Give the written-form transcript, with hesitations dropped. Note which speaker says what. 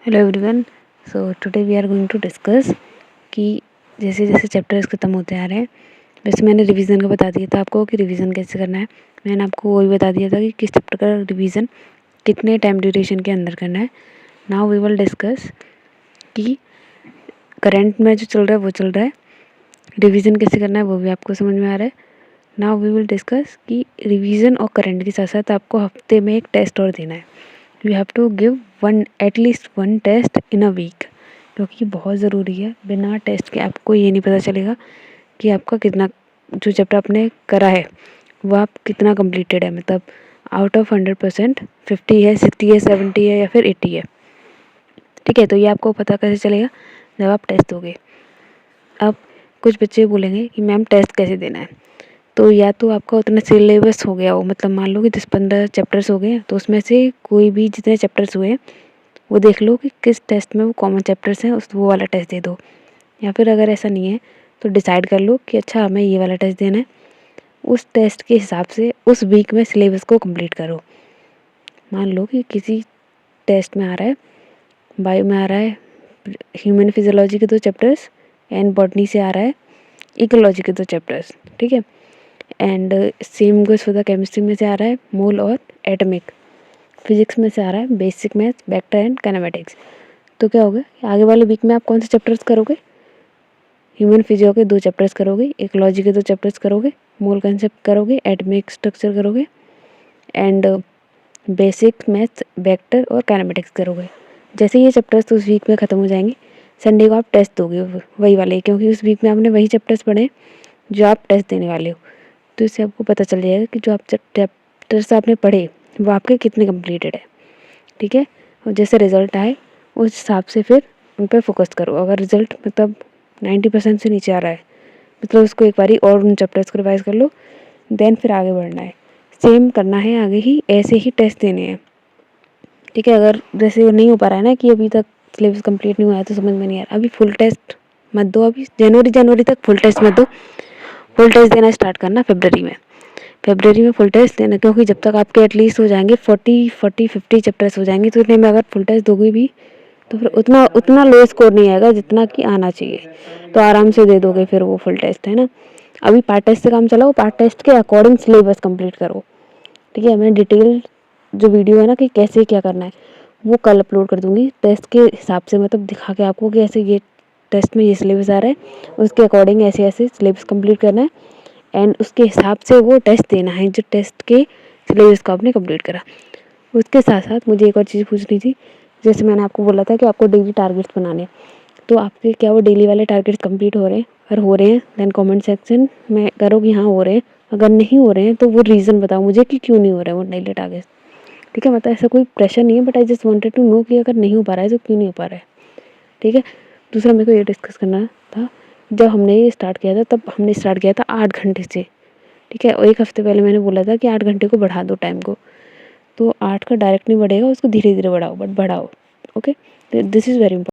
Speaker 1: Hello everyone. So today we are going to discuss कि जैसे जैसे चैप्टर्स ख़त्म होते आ रहे हैं, वैसे मैंने रिवीजन का बता दिया था आपको कि रिवीजन कैसे करना है। मैंने आपको वही बता दिया था कि किस चैप्टर का रिवीजन कितने टाइम ड्यूरेशन के अंदर करना है। नाउ वी विल डिस्कस कि करंट में जो चल रहा है वो चल रहा है, रिवीजन कैसे करना है वो भी आपको समझ में आ रहा है। नाउ वी विल डिस्कस कि रिवीजन और करंट के साथ साथ आपको हफ्ते में एक टेस्ट और देना है। You have to give at least one test in a week, क्योंकि बहुत ज़रूरी है। बिना टेस्ट के आपको ये नहीं पता चलेगा कि आपका कितना जो चैप्टर आपने करा है वो आप कितना कंप्लीटेड है। मतलब आउट ऑफ 100% 50 है, 60 है, 70 है या फिर 80 है। ठीक है, तो ये आपको पता कैसे चलेगा जब आप टेस्ट दोगे। अब कुछ बच्चे बोलेंगे कि मैम टेस्ट कैसे देना है, तो या तो आपका उतना सिलेबस हो गया हो, मतलब मान लो कि 10-15 चैप्टर्स हो गए, तो उसमें से कोई भी जितने चैप्टर्स हुए वो देख लो कि किस टेस्ट में वो कॉमन चैप्टर्स हैं, उस वो वाला टेस्ट दे दो। या फिर अगर ऐसा नहीं है तो डिसाइड कर लो कि अच्छा हमें ये वाला टेस्ट देना है, उस टेस्ट के हिसाब से उस वीक में सिलेबस को कंप्लीट करो। मान लो कि किसी टेस्ट में आ रहा है, बायो में आ रहा है ह्यूमन फिजियोलॉजी के 2 चैप्टर्स, एंड बॉटनी से आ रहा है इकोलॉजी के 2 चैप्टर्स। ठीक है, and same goes for the chemistry में से आ रहा है मोल और एटमिक। फिजिक्स में से आ रहा है basic maths, vector and kinematics. तो क्या होगा, आगे वाले वीक में आप कौन से चैप्टर्स करोगे? ह्यूमन फिजियो के 2 चैप्टर्स करोगे, इकोलॉजी के 2 चैप्टर्स करोगे, मोल कंसेप्ट करोगे, एटमिक स्ट्रक्चर करोगे, एंड बेसिक मैथ्स, वेक्टर और काइनेमेटिक्स करोगे। जैसे ये चैप्टर्स तो उस वीक में ख़त्म हो जाएंगे, संडे को आप टेस्ट दोगे वही वाले, क्योंकि उस वीक में आपने वही चैप्टर्स पढ़े जो आप टेस्ट देने वाले हो। तो इससे आपको पता चल जाएगा कि जो आप चैप्टर्स आपने पढ़े वो आपके कितने कंप्लीटेड है। ठीक है, और जैसे रिज़ल्ट आए उस हिसाब से फिर उन पर फोकस करो। अगर रिज़ल्ट मतलब 90% से नीचे आ रहा है, मतलब उसको एक बारी और उन चैप्टर्स को रिवाइज कर लो, देन फिर आगे बढ़ना है। सेम करना है आगे ही, ऐसे ही टेस्ट देने हैं। ठीक है, अगर जैसे वो नहीं हो पा रहा है ना कि अभी तक सिलेबस कंप्लीट नहीं हुआ है तो समझ में नहीं आ रहा, अभी फुल टेस्ट मत दो, अभी जनवरी तक फुल टेस्ट मत दो। फुल टेस्ट देना स्टार्ट करना फरवरी में फुल टेस्ट देना, क्योंकि जब तक आपके एटलीस्ट हो जाएंगे 50 चैप्टर्स हो जाएंगे, तो इतने में अगर फुल टेस्ट दोगे भी तो फिर उतना लो स्कोर नहीं आएगा जितना कि आना चाहिए, तो आराम से दे दोगे फिर वो फुल टेस्ट, है ना। अभी पार्ट टेस्ट से काम चलाओ, पार्ट टेस्ट के अकॉर्डिंग सिलेबस कंप्लीट करो। ठीक है, मैं डिटेल जो वीडियो है ना कि कैसे क्या करना है वो कल अपलोड कर दूँगी टेस्ट के हिसाब से, मतलब दिखा के आपको कि ऐसे ये टेस्ट में ये सिलेबस आ रहा है, उसके अकॉर्डिंग ऐसे ऐसे सिलेबस कंप्लीट करना है, एंड उसके हिसाब से वो टेस्ट देना है जो टेस्ट के सिलेबस को आपने कंप्लीट करा। उसके साथ साथ मुझे एक और चीज़ पूछनी थी, जैसे मैंने आपको बोला था कि आपको डेली टारगेट्स बनाने, तो आपके क्या वो डेली वाले टारगेट्स कंप्लीट हो रहे हैं? अगर हो रहे हैं देन कमेंट सेक्शन में करो कि हाँ हो रहे हैं। अगर नहीं हो रहे हैं तो वो रीज़न बताओ मुझे कि क्यों नहीं हो रहे हैं वो डेली टारगेट्स। ठीक है, मतलब ऐसा कोई प्रेशर नहीं है, but I just wanted to know कि अगर नहीं हो पा रहा है तो क्यों नहीं हो पा रहा है। ठीक है, दूसरा मेरे को ये डिस्कस करना था, जब हमने ये स्टार्ट किया था तब हमने स्टार्ट किया था 8 घंटे से। ठीक है, और 1 हफ्ते पहले मैंने बोला था कि 8 घंटे को बढ़ा दो टाइम को, तो 8 का डायरेक्ट नहीं बढ़ेगा, उसको धीरे धीरे बढ़ाओ, बट बढ़ाओ। Okay, this is very important.